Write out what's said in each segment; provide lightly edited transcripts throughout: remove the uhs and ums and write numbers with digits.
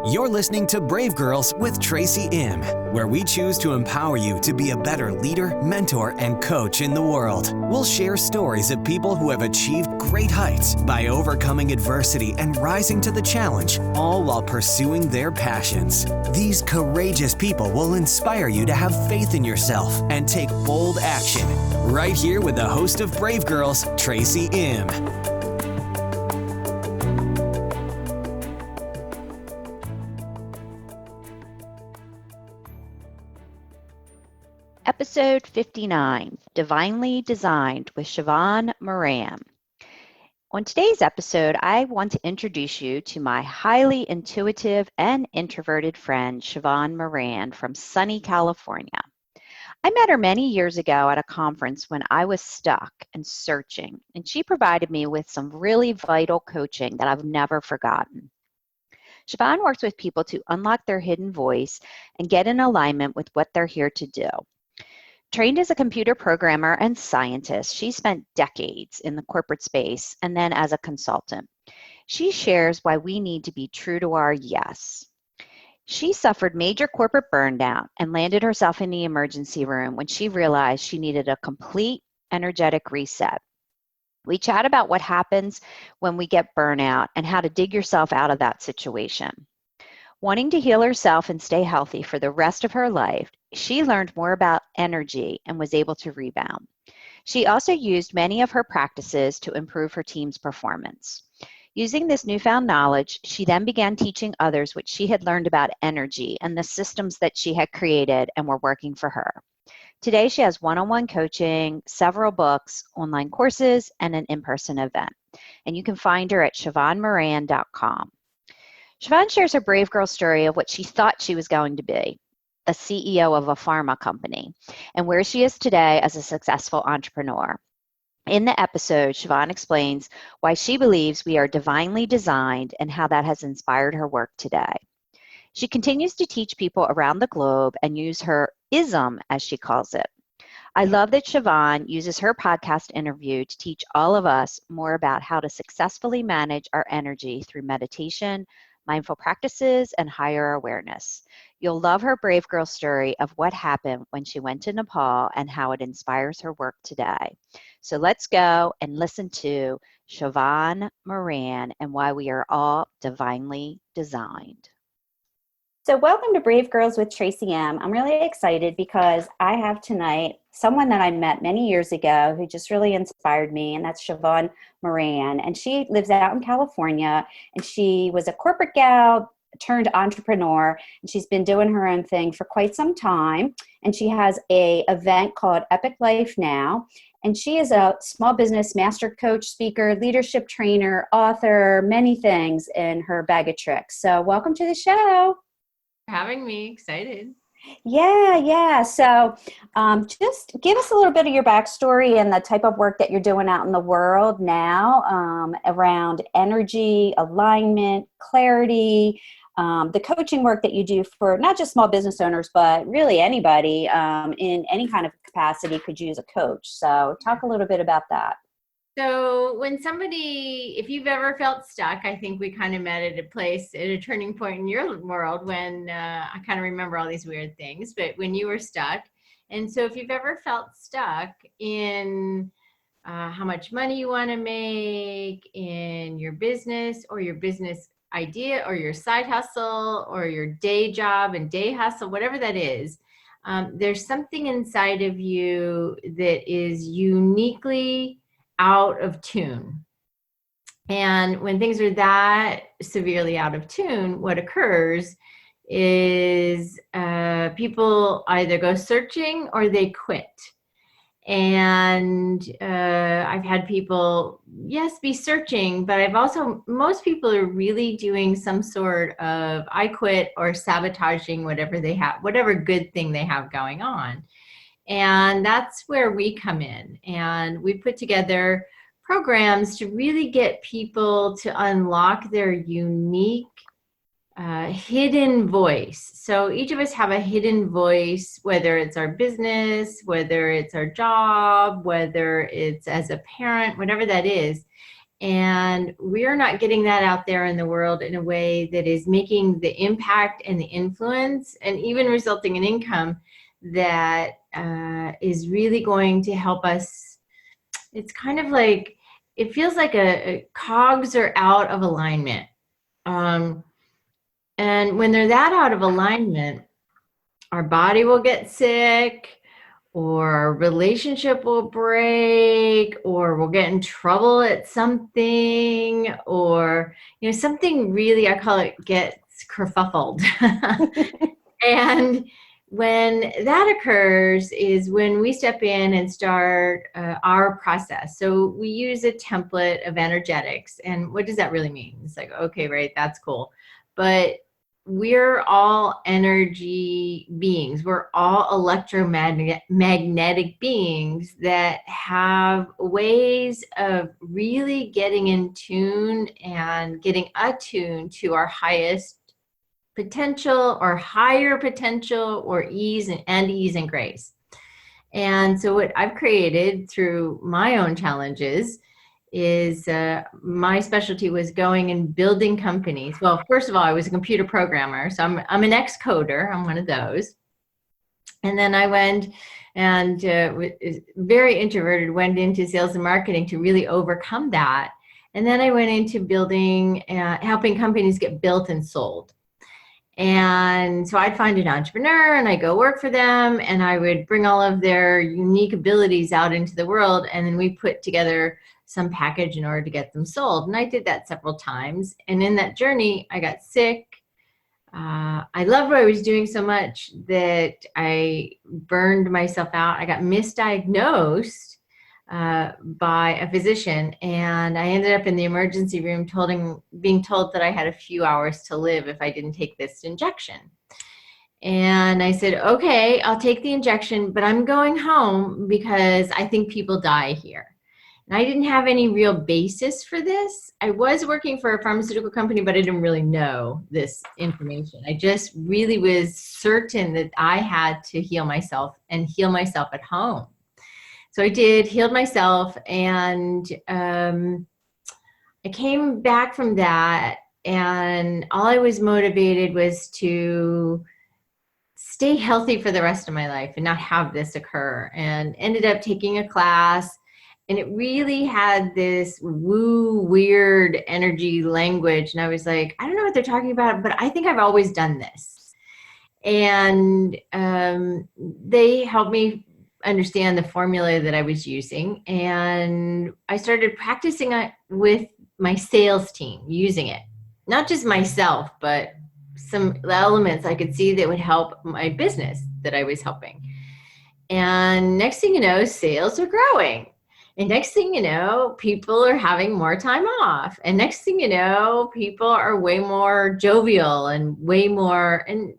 You're listening to Brave Girls with Tracy M., where we choose to empower you to be a better leader, mentor, and coach in the world. We'll share stories of people who have achieved great heights by overcoming adversity and rising to the challenge, all while pursuing their passions. These courageous people will inspire you to have faith in yourself and take bold action. Right here with the host of Brave Girls, Tracy M. Episode 59, Divinely Designed with Sheevaun Moran. On today's episode, I want to introduce you to my highly intuitive and introverted friend, Sheevaun Moran from sunny California. I met her many years ago at a conference when I was stuck and searching, and she provided me with some really vital coaching that I've never forgotten. Sheevaun works with people to unlock their hidden voice and get in alignment with what they're here to do. Trained as a computer programmer and scientist, she spent decades in the corporate space and then as a consultant. She shares why we need to be true to our yes. She suffered major corporate burnout and landed herself in the emergency room when she realized she needed a complete energetic reset. We chat about what happens when we get burnout and how to dig yourself out of that situation. Wanting to heal herself and stay healthy for the rest of her life, she learned more about energy and was able to rebound. She also used many of her practices to improve her team's performance. Using this newfound knowledge, she then began teaching others what she had learned about energy and the systems that she had created and were working for her. Today, she has one-on-one coaching, several books, online courses, and an in-person event. And you can find her at sheevaunmoran.com. Sheevaun shares her brave girl story of what she thought she was going to be, a CEO of a pharma company, and where she is today as a successful entrepreneur. In the episode, Sheevaun explains why she believes we are divinely designed and how that has inspired her work today. She continues to teach people around the globe and use her ism, as she calls it. I love that Sheevaun uses her podcast interview to teach all of us more about how to successfully manage our energy through meditation, mindful practices, and higher awareness. You'll love her brave girl story of what happened when she went to Nepal and how it inspires her work today. So let's go and listen to Sheevaun Moran and why we are all divinely designed. So welcome to Brave Girls with Tracy M. I'm really excited because I have tonight someone that I met many years ago who just really inspired me, and that's Sheevaun Moran. And she lives out in California, and she was a corporate gal turned entrepreneur, and she's been doing her own thing for quite some time. And she has an event called Epic Life Now. And she is a small business master coach, speaker, leadership trainer, author, many things in her bag of tricks. So welcome to the show. Having me. Excited. Yeah. So just give us a little bit of your backstory and the type of work that you're doing out in the world now around energy, alignment, clarity, the coaching work that you do for not just small business owners, but really anybody in any kind of capacity could use a coach. So talk a little bit about that. So if you've ever felt stuck, I think we kind of met at a turning point in your world when I kind of remember all these weird things, but when you were stuck. And so if you've ever felt stuck in how much money you want to make in your business or your business idea or your side hustle or your day job and day hustle, whatever that is, there's something inside of you that is uniquely out of tune. And when things are that severely out of tune, what occurs is people either go searching or they quit. And I've had people, yes, be searching, but most people are really doing some sort of I quit or sabotaging whatever good thing they have going on. And that's where we come in. And we put together programs to really get people to unlock their unique hidden voice. So each of us have a hidden voice, whether it's our business, whether it's our job, whether it's as a parent, whatever that is. And we're not getting that out there in the world in a way that is making the impact and the influence and even resulting in income that is really going to help us. It's kind of like, it feels like a cogs are out of alignment. And when they're that out of alignment, our body will get sick, or our relationship will break, or we'll get in trouble at something, or, something really, I call it, gets kerfuffled. And when that occurs is when we step in and start our process. So we use a template of energetics. And what does that really mean? It's like, okay, right, that's cool. But we're all energy beings. We're all electromagnetic beings that have ways of really getting in tune and getting attuned to our highest potential or higher potential or ease and grace. And so what I've created through my own challenges is my specialty was going and building companies. Well, first of all, I was a computer programmer. So I'm an ex-coder. I'm one of those. And then I went and very introverted, went into sales and marketing to really overcome that. And then I went into building, helping companies get built and sold. And so I'd find an entrepreneur and I'd go work for them and I would bring all of their unique abilities out into the world. And then we put together some package in order to get them sold. And I did that several times. And in that journey, I got sick. I loved what I was doing so much that I burned myself out. I got misdiagnosed by a physician, and I ended up in the emergency room being told that I had a few hours to live if I didn't take this injection. And I said, okay, I'll take the injection, but I'm going home because I think people die here. And I didn't have any real basis for this. I was working for a pharmaceutical company, but I didn't really know this information. I just really was certain that I had to heal myself and heal myself at home. So I did, healed myself, and I came back from that, and all I was motivated was to stay healthy for the rest of my life and not have this occur, and ended up taking a class. And it really had this woo weird energy language. And I was like, I don't know what they're talking about, but I think I've always done this. And they helped me understand the formula that I was using. And I started practicing it with my sales team, using it. Not just myself, but some elements I could see that would help my business that I was helping. And next thing you know, sales are growing. And next thing you know, people are having more time off. And next thing you know, people are way more jovial and way more, and,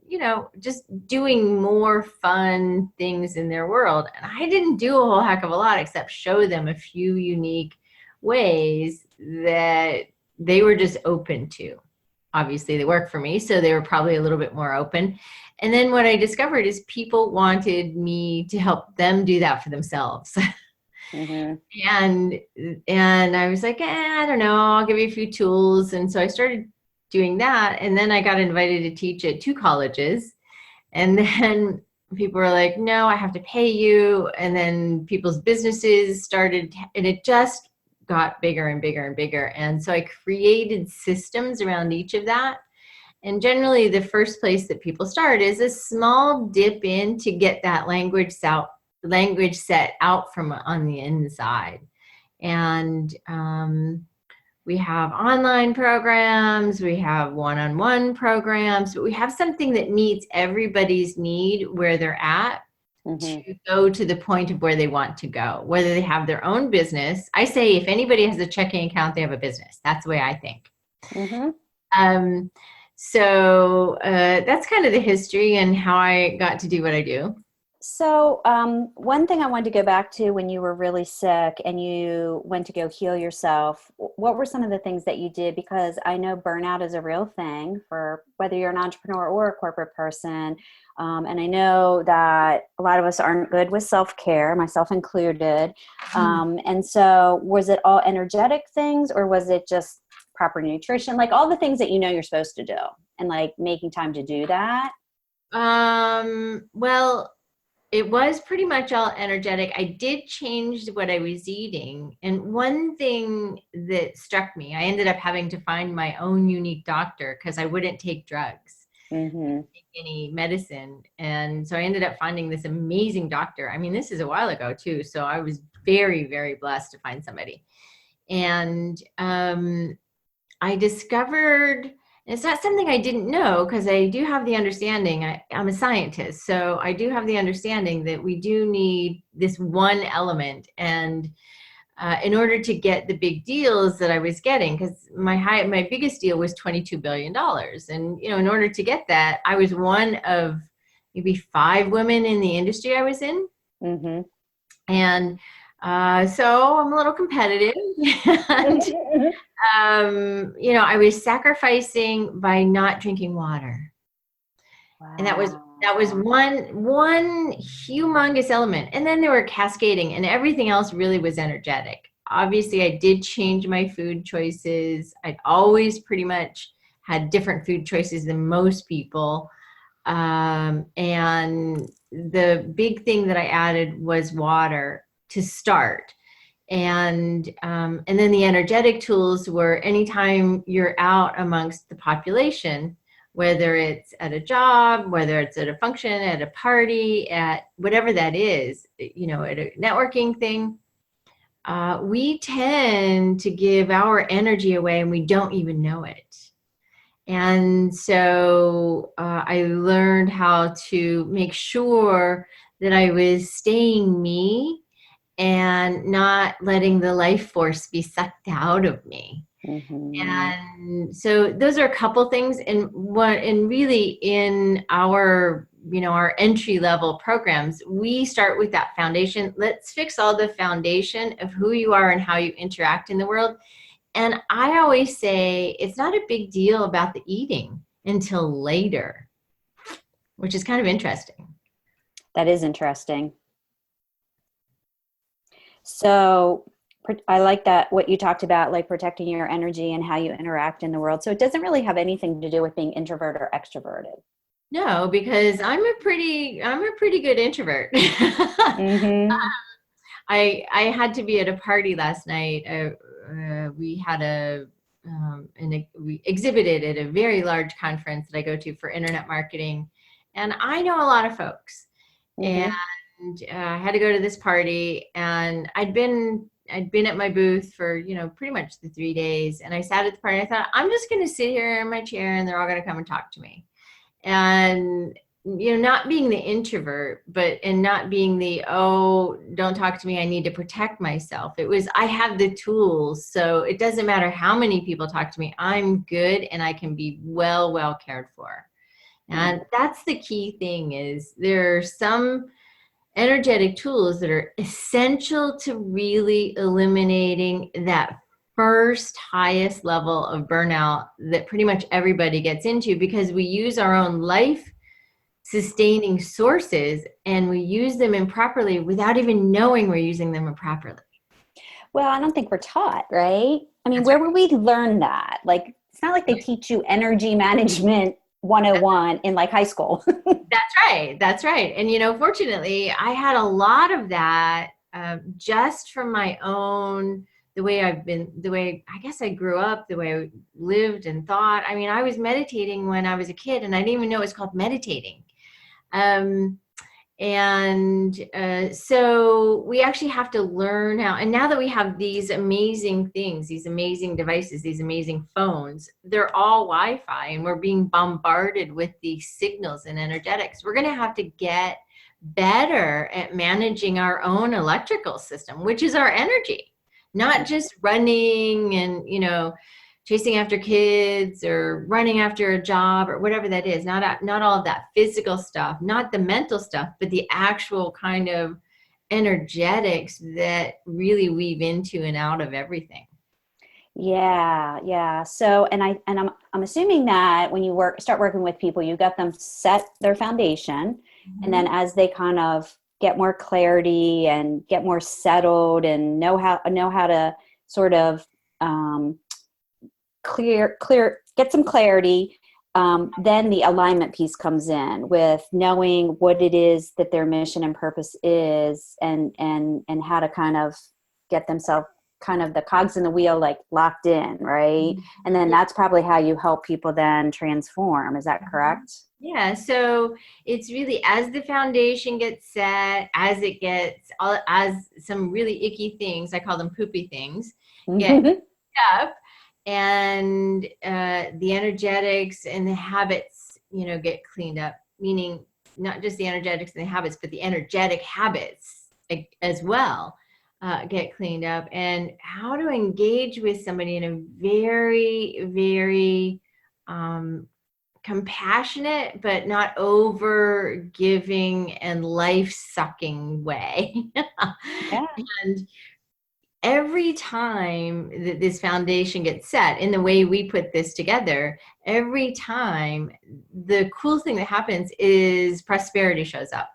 just doing more fun things in their world. And I didn't do a whole heck of a lot except show them a few unique ways that they were just open to. Obviously, they work for me, so they were probably a little bit more open. And then what I discovered is people wanted me to help them do that for themselves. Mm-hmm. And I was like, I don't know, I'll give you a few tools. And so I started doing that. And then I got invited to teach at 2 colleges. And then people were like, no, I have to pay you. And then people's businesses started, and it just got bigger and bigger and bigger. And so I created systems around each of that. And generally the first place that people start is a small dip in to get that language set out from on the inside. And we have online programs, we have one-on-one programs, but we have something that meets everybody's need where they're at, mm-hmm. to go to the point of where they want to go, whether they have their own business. I say if anybody has a checking account, they have a business. That's the way I think. Mm-hmm. So that's kind of the history and how I got to do what I do. So, one thing I wanted to go back to when you were really sick and you went to go heal yourself, what were some of the things that you did? Because I know burnout is a real thing for whether you're an entrepreneur or a corporate person. And I know that a lot of us aren't good with self-care, myself included. And so was it all energetic things, or was it just proper nutrition? Like all the things that you know you're supposed to do and like making time to do that? Well, it was pretty much all energetic. I did change what I was eating. And one thing that struck me, I ended up having to find my own unique doctor because I wouldn't take drugs, take any medicine. And so I ended up finding this amazing doctor. I mean, this is a while ago too. So I was very, very blessed to find somebody. And I discovered, it's not something I didn't know because I do have the understanding, I'm a scientist, so I do have the understanding that we do need this one element. And in order to get the big deals that I was getting, because my biggest deal was $22 billion. And, in order to get that, I was one of maybe 5 women in the industry I was in. And so I'm a little competitive. And, I was sacrificing by not drinking water. Wow. And that was one humongous element. And then there were cascading, and everything else really was energetic. Obviously, I did change my food choices. I'd always pretty much had different food choices than most people. And the big thing that I added was water to start. And then the energetic tools were anytime you're out amongst the population, whether it's at a job, whether it's at a function, at a party, at whatever that is, at a networking thing, we tend to give our energy away and we don't even know it. And so I learned how to make sure that I was staying me and not letting the life force be sucked out of me. And so those are a couple things. And really in our, our entry level programs, we start with that foundation. Let's fix all the foundation of who you are and how you interact in the world. And I always say it's not a big deal about the eating until later, which is kind of interesting. That is interesting. So I like that, what you talked about, like protecting your energy and how you interact in the world. So it doesn't really have anything to do with being introverted or extroverted. No, because I'm a pretty good introvert. I had to be at a party last night. We had we exhibited at a very large conference that I go to for internet marketing, and I know a lot of folks. And I had to go to this party, and I'd been at my booth for, pretty much the 3 days. And I sat at the party. I thought, I'm just going to sit here in my chair and they're all going to come and talk to me. And, not being the introvert, and not being the, oh, don't talk to me, I need to protect myself. It was, I have the tools. So it doesn't matter how many people talk to me. I'm good and I can be well cared for. And that's the key thing, is there are some energetic tools that are essential to really eliminating that first highest level of burnout that pretty much everybody gets into, because we use our own life sustaining sources and we use them improperly without even knowing we're using them improperly. Well, I don't think we're taught, right? I mean, where would we learn that? Like, it's not like they teach you energy management 101 in like high school. That's right. And, fortunately, I had a lot of that just from my own, the way I guess I grew up, the way I lived and thought. I mean, I was meditating when I was a kid, and I didn't even know it was called meditating. So we actually have to learn how, and now that we have these amazing things, these amazing devices, these amazing phones, they're all Wi-Fi, and we're being bombarded with these signals and energetics. We're going to have to get better at managing our own electrical system, which is our energy, not just running and, chasing after kids or running after a job or whatever that is, not all of that physical stuff, not the mental stuff, but the actual kind of energetics that really weave into and out of everything. Yeah, yeah. So, I'm assuming that when you start working with people, you got them set their foundation, and then as they kind of get more clarity and get more settled and know how to sort of get some clarity. Then the alignment piece comes in with knowing what it is that their mission and purpose is, and how to kind of get themselves kind of the cogs in the wheel like locked in, right? And then that's probably how you help people then transform. Is that correct? Yeah. So it's really as the foundation gets set, as some really icky things, I call them poopy things, get up, and the energetics and the habits, get cleaned up, meaning not just the energetics and the habits, but the energetic habits as well get cleaned up, and how to engage with somebody in a very, very compassionate, but not over giving and life sucking way. Yeah. And every time that this foundation gets set in the way we put this together, every time the cool thing that happens is prosperity shows up.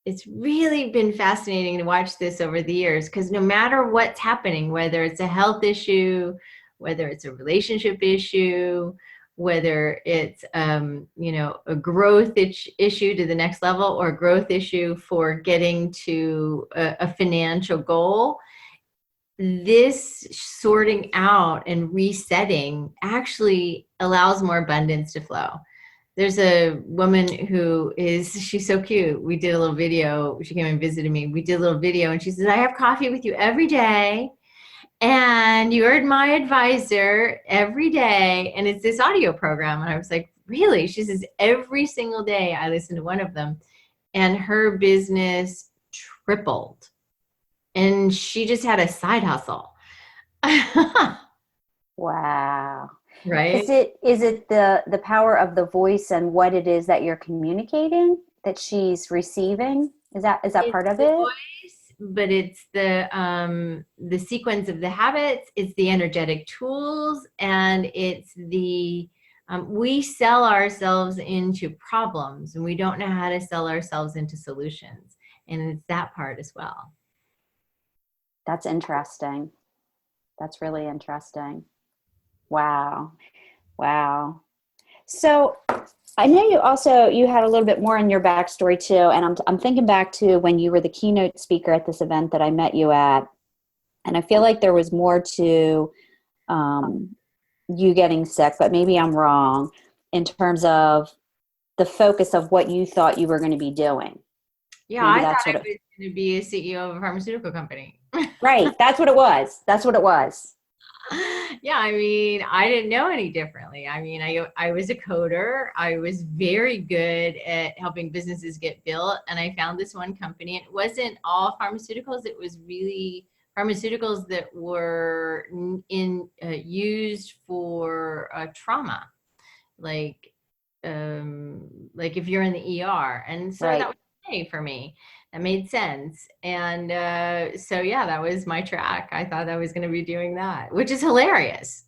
It's really been fascinating to watch this over the years, because no matter what's happening, whether it's a health issue, whether it's a relationship issue, whether it's a growth issue to the next level, or a growth issue for getting to a financial goal, this sorting out and resetting actually allows more abundance to flow. There's a woman she's so cute. We did a little video. She came and visited me. We did a little video, and she says, I have coffee with you every day, and you're my advisor every day. And it's this audio program. And I was like, really? She says, every single day I listen to one of them, and her business tripled. And she just had a side hustle. Wow. Right. Is it the power of the voice and what it is that you're communicating that she's receiving? Is that part of it? Voice, but it's the sequence of the habits, it's the energetic tools, and it's the we sell ourselves into problems, and we don't know how to sell ourselves into solutions. And it's that part as well. That's interesting. That's really interesting. Wow. So I know you had a little bit more in your backstory too. And I'm thinking back to when you were the keynote speaker at this event that I met you at. And I feel like there was more to you getting sick, but maybe I'm wrong in terms of the focus of what you thought you were going to be doing. Yeah, maybe I thought I was going to be a CEO of a pharmaceutical company. Right. That's what it was. Yeah, I mean, I didn't know any differently. I mean, I was a coder. I was very good at helping businesses get built. And I found this one company. It wasn't all pharmaceuticals. It was really pharmaceuticals that were used for trauma, like if you're in the ER. And so that was okay for me. That made sense. And so, yeah, that was my track. I thought I was going to be doing that, which is hilarious.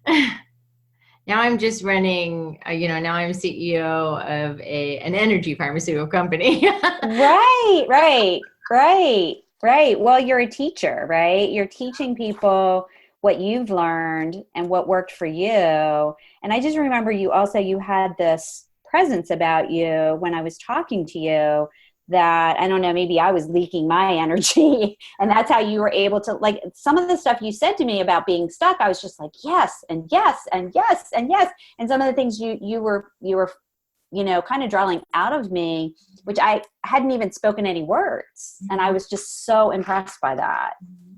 Now I'm just running, now I'm CEO of an energy pharmaceutical company. Right. Well, you're a teacher, right? You're teaching people what you've learned and what worked for you. And I just remember you had this presence about you when I was talking to you, that, I don't know, maybe I was leaking my energy, and that's how you were able to, like, some of the stuff you said to me about being stuck, I was just like, yes, and yes, and yes, and yes. And some of the things you were, kind of drawing out of me, which I hadn't even spoken any words. And I was just so impressed by that.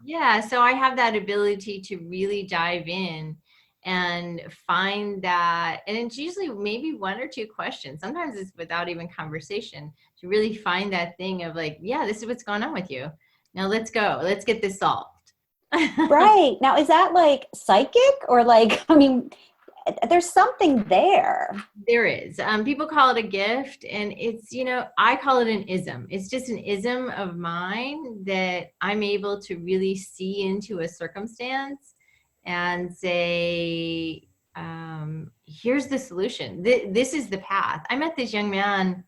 Yeah. So I have that ability to really dive in and find that, and it's usually maybe one or two questions. Sometimes it's without even conversation, to really find that thing of like, yeah, this is what's going on with you. Now let's go. Let's get this solved. Right. Now, is that like psychic or like, I mean, there's something there. There is. People call it a gift, and it's, I call it an ism. It's just an ism of mine that I'm able to really see into a circumstance and say, here's the solution. This is the path. I met this young man.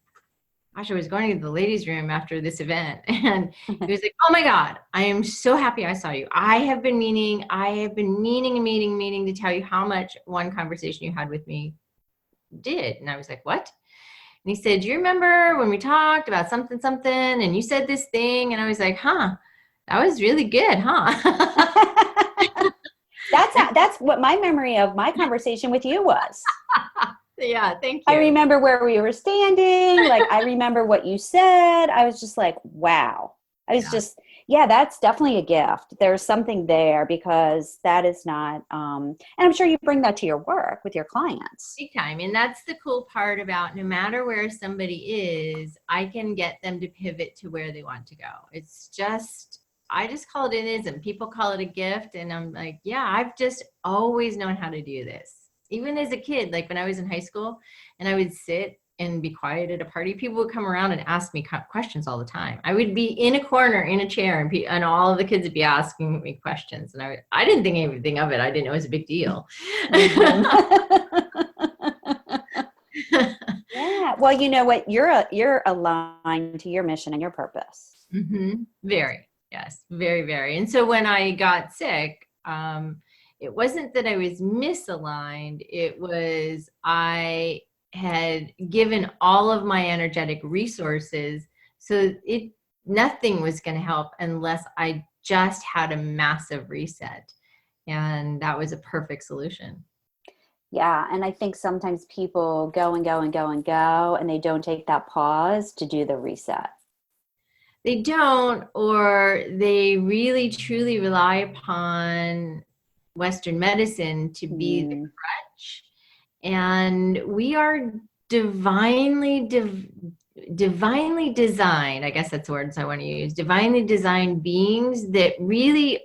Gosh, I was going to the ladies' room after this event, and he was like, "Oh my God, I am so happy I saw you. I have been meaning to tell you how much one conversation you had with me did." And I was like, "What?" And he said, "Do you remember when we talked about something, and you said this thing?" And I was like, "Huh, that was really good, huh?" That's what my memory of my conversation with you was. Yeah, thank you. I remember where we were standing. Like, I remember what you said. I was just like, wow. I was just, that's definitely a gift. There's something there, because that is not, and I'm sure you bring that to your work with your clients. Big time. And that's the cool part about, no matter where somebody is, I can get them to pivot to where they want to go. It's just, I just call it an ism. People call it a gift. And I'm like, yeah, I've just always known how to do this. Even as a kid, like when I was in high school and I would sit and be quiet at a party, people would come around and ask me questions all the time. I would be in a corner in a chair, and all of the kids would be asking me questions. And I didn't think anything of it. I didn't know it was a big deal. Yeah. Well, you know what? You're aligned to your mission and your purpose. Mm-hmm. Very. Yes. Very, very. And so when I got sick, it wasn't that I was misaligned. It was I had given all of my energetic resources, so nothing was going to help unless I just had a massive reset. And that was a perfect solution. Yeah. And I think sometimes people go and go and go and go, and they don't take that pause to do the reset. They don't, or they really truly rely upon Western medicine to be the crutch. And we are divinely designed, I guess that's the words I want to use, divinely designed beings that really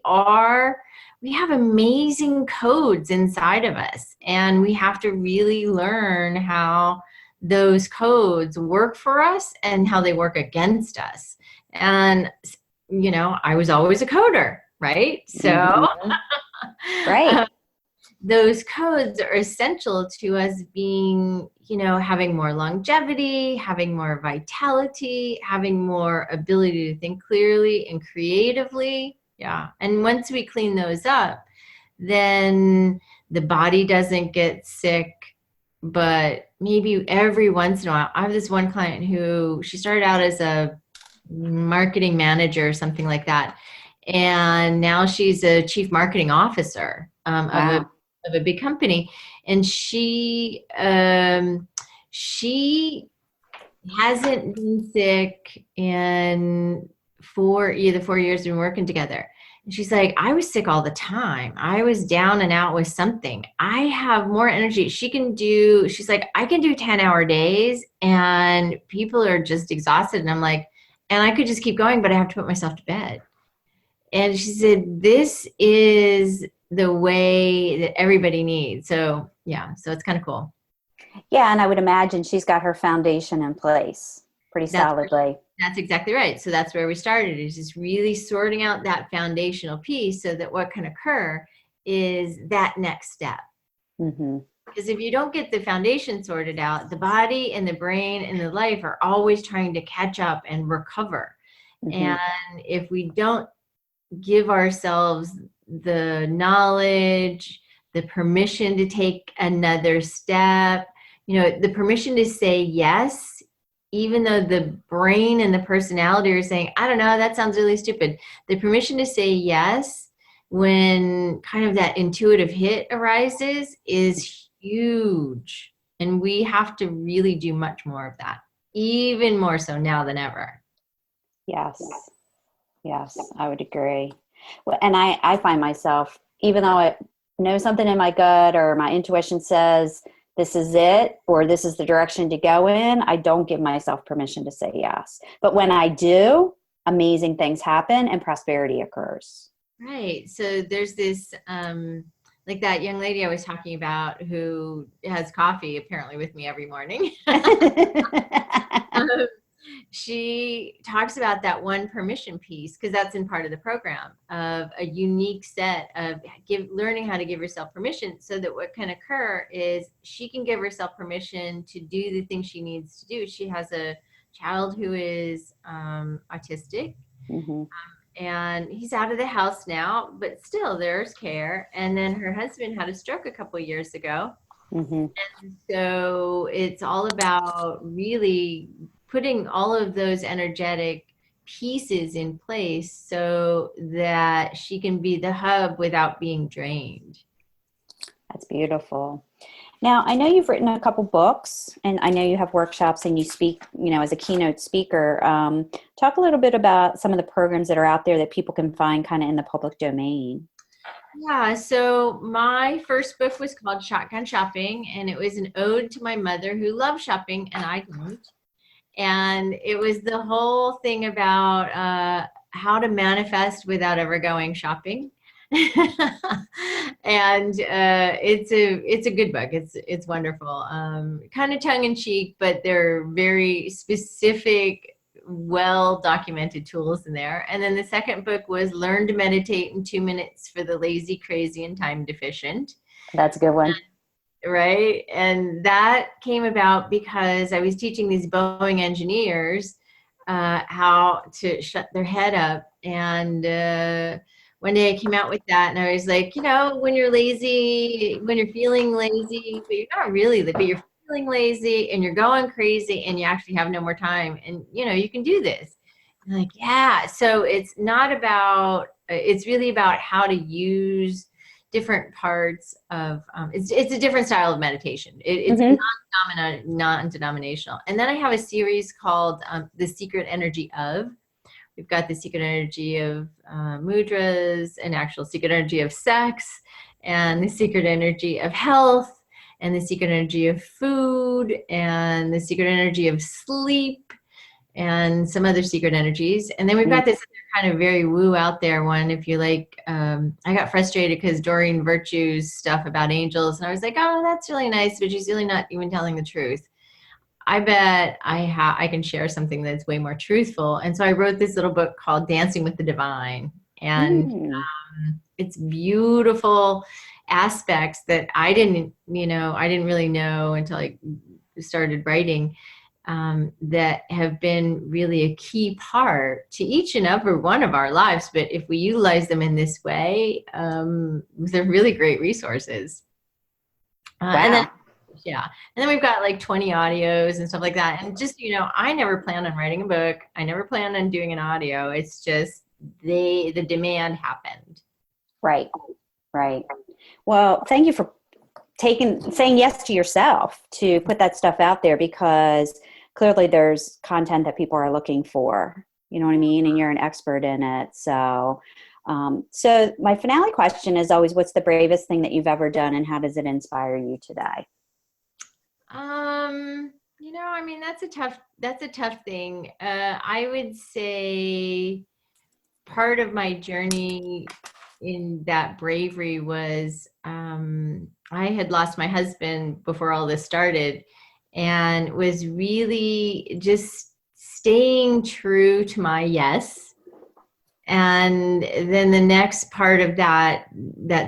we have amazing codes inside of us. And we have to really learn how those codes work for us and how they work against us. And, I was always a coder, right? So right. Those codes are essential to us being, having more longevity, having more vitality, having more ability to think clearly and creatively. Yeah. And once we clean those up, then the body doesn't get sick. But maybe every once in a while, I have this one client who, she started out as a marketing manager or something like that. And now she's a chief marketing officer of a big company. And she hasn't been sick in either 4 years we've been working together. And she's like, I was sick all the time. I was down and out with something. I have more energy. She's like, I can do 10-hour days and people are just exhausted. And I'm like, and I could just keep going, but I have to put myself to bed. And she said, this is the way that everybody needs. So yeah, so it's kind of cool. Yeah. And I would imagine she's got her foundation in place pretty solidly. That's exactly right. So that's where we started, is just really sorting out that foundational piece so that what can occur is that next step. Mm-hmm. Because if you don't get the foundation sorted out, the body and the brain and the life are always trying to catch up and recover. Mm-hmm. And if we don't give ourselves the knowledge, the permission to take another step, the permission to say yes, even though the brain and the personality are saying, I don't know, that sounds really stupid. The permission to say yes when kind of that intuitive hit arises is huge. And we have to really do much more of that, even more so now than ever. Yes, I would agree. Well, and I find myself, even though I know something in my gut or my intuition says this is it, or this is the direction to go in, I don't give myself permission to say yes. But when I do, amazing things happen and prosperity occurs. Right. So there's this, like that young lady I was talking about who has coffee apparently with me every morning. Um, she talks about that one permission piece because that's in part of the program of a unique set of learning how to give yourself permission, so that what can occur is she can give herself permission to do the things she needs to do. She has a child who is autistic, Mm-hmm. and he's out of the house now, but still there's care. And then her husband had a stroke a couple of years ago. Mm-hmm. So it's all about really putting all of those energetic pieces in place so that she can be the hub without being drained. That's beautiful. Now, I know you've written a couple books, and I know you have workshops and you speak, as a keynote speaker. Talk a little bit about some of the programs that are out there that people can find kind of in the public domain. Yeah, so my first book was called Shotgun Shopping, and it was an ode to my mother who loved shopping and I don't. And it was the whole thing about how to manifest without ever going shopping. And it's a good book. It's wonderful. Kind of tongue in cheek, but they're very specific, well documented tools in there. And then the second book was Learn to Meditate in 2 minutes for the lazy, crazy, and time deficient. That's a good one. Right. And that came about because I was teaching these Boeing engineers how to shut their head up. And one day I came out with that, and I was like, when you're lazy, when you're feeling lazy, but you're not really, but you're feeling lazy and you're going crazy and you actually have no more time, and you can do this. And like, yeah. So it's not about, it's really about how to use different parts of it's a different style of meditation. It's non-denominational. And then I have a series called The Secret Energy of. We've got the secret energy of mudras, an actual secret energy of sex, and the secret energy of health, and the secret energy of food, and the secret energy of sleep, and some other secret energies. And then we've got this other kind of very woo out there one. If you like, I got frustrated because Doreen Virtue's stuff about angels, and I was like, oh, that's really nice, but she's really not even telling the truth. I bet I can share something that's way more truthful. And so I wrote this little book called Dancing with the Divine. And it's beautiful aspects that I didn't really know until I started writing, that have been really a key part to each and every one of our lives. But if we utilize them in this way, they're really great resources. Wow. And then we've got like 20 audios and stuff like that. And just, I never planned on writing a book. I never planned on doing an audio. It's just the demand happened. Right. Well, thank you for saying yes to yourself to put that stuff out there, because clearly there's content that people are looking for, you know what I mean? And you're an expert in it. So my finale question is always, what's the bravest thing that you've ever done, and how does it inspire you today? That's a tough thing. I would say part of my journey in that bravery was, I had lost my husband before all this started, and was really just staying true to my yes. And then the next part of that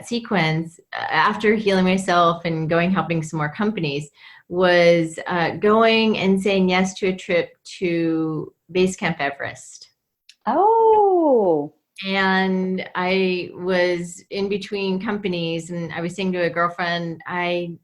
sequence, after healing myself and helping some more companies, was going and saying yes to a trip to Base Camp Everest. Oh. And I was in between companies, and I was saying to a girlfriend, I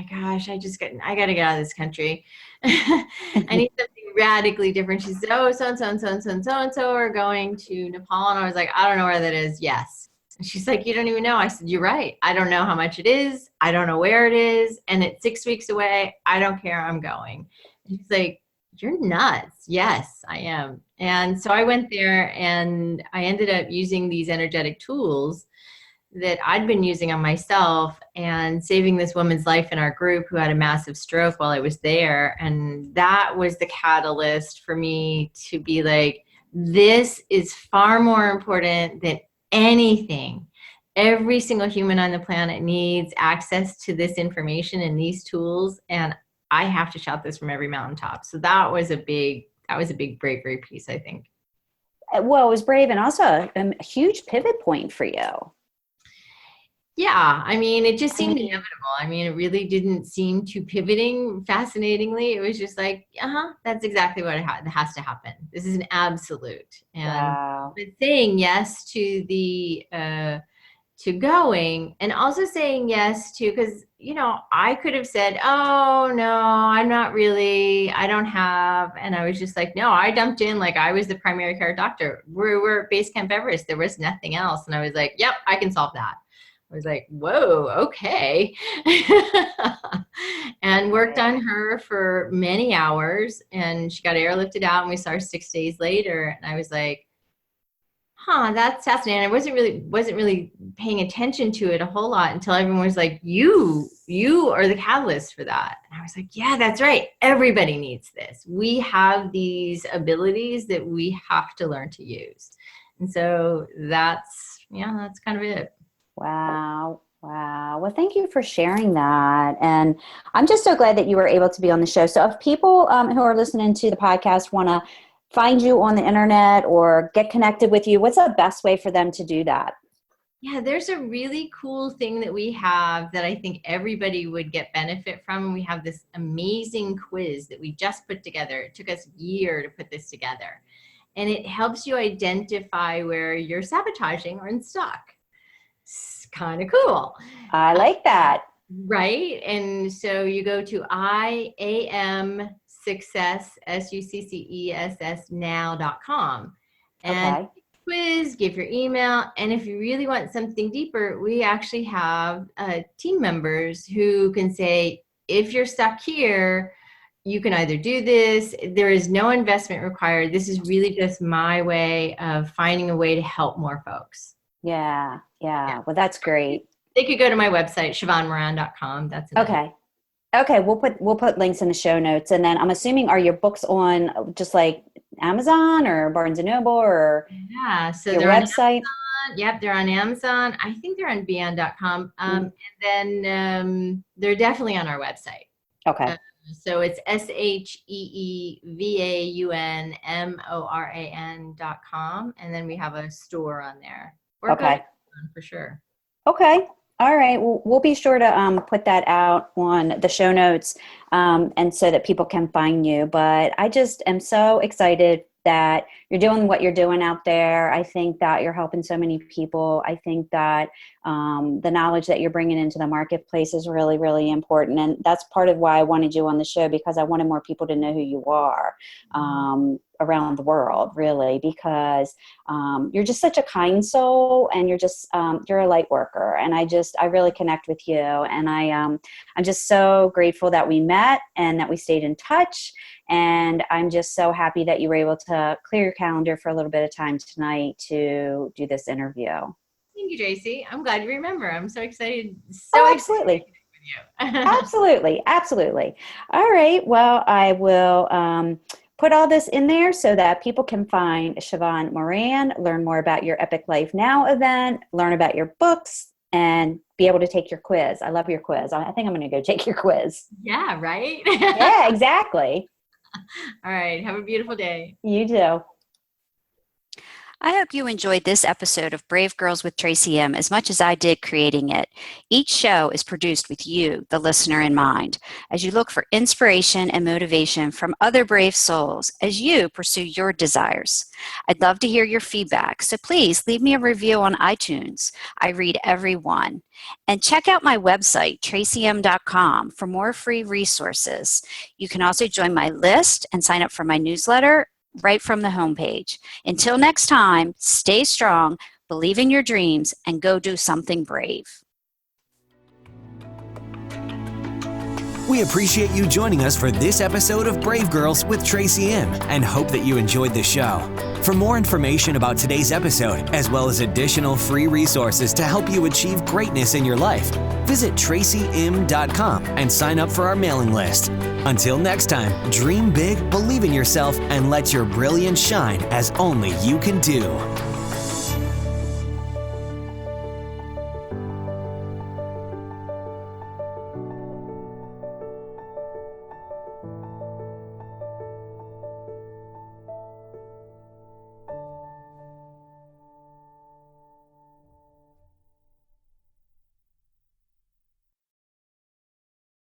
got to get out of this country. I need something radically different. She said, oh, so are going to Nepal. And I was like, I don't know where that is. Yes. And she's like, you don't even know. I said, you're right. I don't know how much it is. I don't know where it is. And it's 6 weeks away. I don't care. I'm going. And she's like, you're nuts. Yes, I am. And so I went there, and I ended up using these energetic tools that I'd been using on myself, and saving this woman's life in our group who had a massive stroke while I was there. And that was the catalyst for me to be like, this is far more important than anything. Every single human on the planet needs access to this information and these tools. And I have to shout this from every mountaintop. So that was a big bravery piece, I think. Well, it was brave and also a huge pivot point for you. Yeah, I mean, it just seemed inevitable. I mean, it really didn't seem too pivoting. Fascinatingly, it was just like, that's exactly what has to happen. This is an absolute. And Wow. but saying yes to the to going, and also saying yes to, because I could have said, oh no, I'm not really, I don't have, and I was just like, no, I dumped in like I was the primary care doctor. We're at Base Camp Everest. There was nothing else, and I was like, yep, I can solve that. I was like, whoa, okay. And worked on her for many hours, and she got airlifted out, and we saw her 6 days later. And I was like, that's fascinating. I wasn't really paying attention to it a whole lot until everyone was like, you are the catalyst for that. And I was like, yeah, that's right. Everybody needs this. We have these abilities that we have to learn to use. And so that's kind of it. Wow. Well, thank you for sharing that. And I'm just so glad that you were able to be on the show. So if people who are listening to the podcast want to find you on the internet or get connected with you, what's the best way for them to do that? Yeah, there's a really cool thing that we have that I think everybody would get benefit from. We have this amazing quiz that we just put together. It took us a year to put this together. And it helps you identify where you're sabotaging or unstuck. It's kind of cool. I like that. Right. And so you go to iamsuccess.now.com and quiz, give your email. And if you really want something deeper, we actually have team members who can say, if you're stuck here, you can either do this. There is no investment required. This is really just my way of finding a way to help more folks. Yeah. Well, that's great. They could go to my website, SheevaunMoran.com. That's okay. We'll put links in the show notes. And then I'm assuming, are your books on just like Amazon or Barnes and Noble or so your website? Yep, they're on Amazon. I think they're on Beyond.com. And then they're definitely on our website. Okay. So it's SheevaunMoran.com. And then we have a store on there. Or okay. For sure. Okay. All right. Well, we'll be sure to put that out on the show notes and so that people can find you. But I just am so excited that you're doing what you're doing out there. I think that you're helping so many people. I think that the knowledge that you're bringing into the marketplace is really, really important. And that's part of why I wanted you on the show, because I wanted more people to know who you are around the world, really, because you're just such a kind soul, and you're a light worker. And I really connect with you. And I'm just so grateful that we met and that we stayed in touch. And I'm just so happy that you were able to clear your calendar for a little bit of time tonight to do this interview. Thank you, Tracy. I'm glad you remember. I'm so excited. Absolutely. Absolutely. All right. Well, I will put all this in there so that people can find Sheevaun Moran, learn more about your Epic Life Now event, learn about your books, and be able to take your quiz. I love your quiz. I think I'm going to go take your quiz. Yeah, right? Yeah, exactly. All right. Have a beautiful day. You too. I hope you enjoyed this episode of Brave Girls with Tracy M. as much as I did creating it. Each show is produced with you, the listener, in mind, as you look for inspiration and motivation from other brave souls as you pursue your desires. I'd love to hear your feedback, so please leave me a review on iTunes. I read every one. And check out my website, tracym.com, for more free resources. You can also join my list and sign up for my newsletter right from the homepage. Until next time, stay strong, believe in your dreams, and go do something brave. We appreciate you joining us for this episode of Brave Girls with Tracy M. and hope that you enjoyed the show. For more information about today's episode, as well as additional free resources to help you achieve greatness in your life, visit tracym.com and sign up for our mailing list. Until next time, dream big, believe in yourself, and let your brilliance shine as only you can do.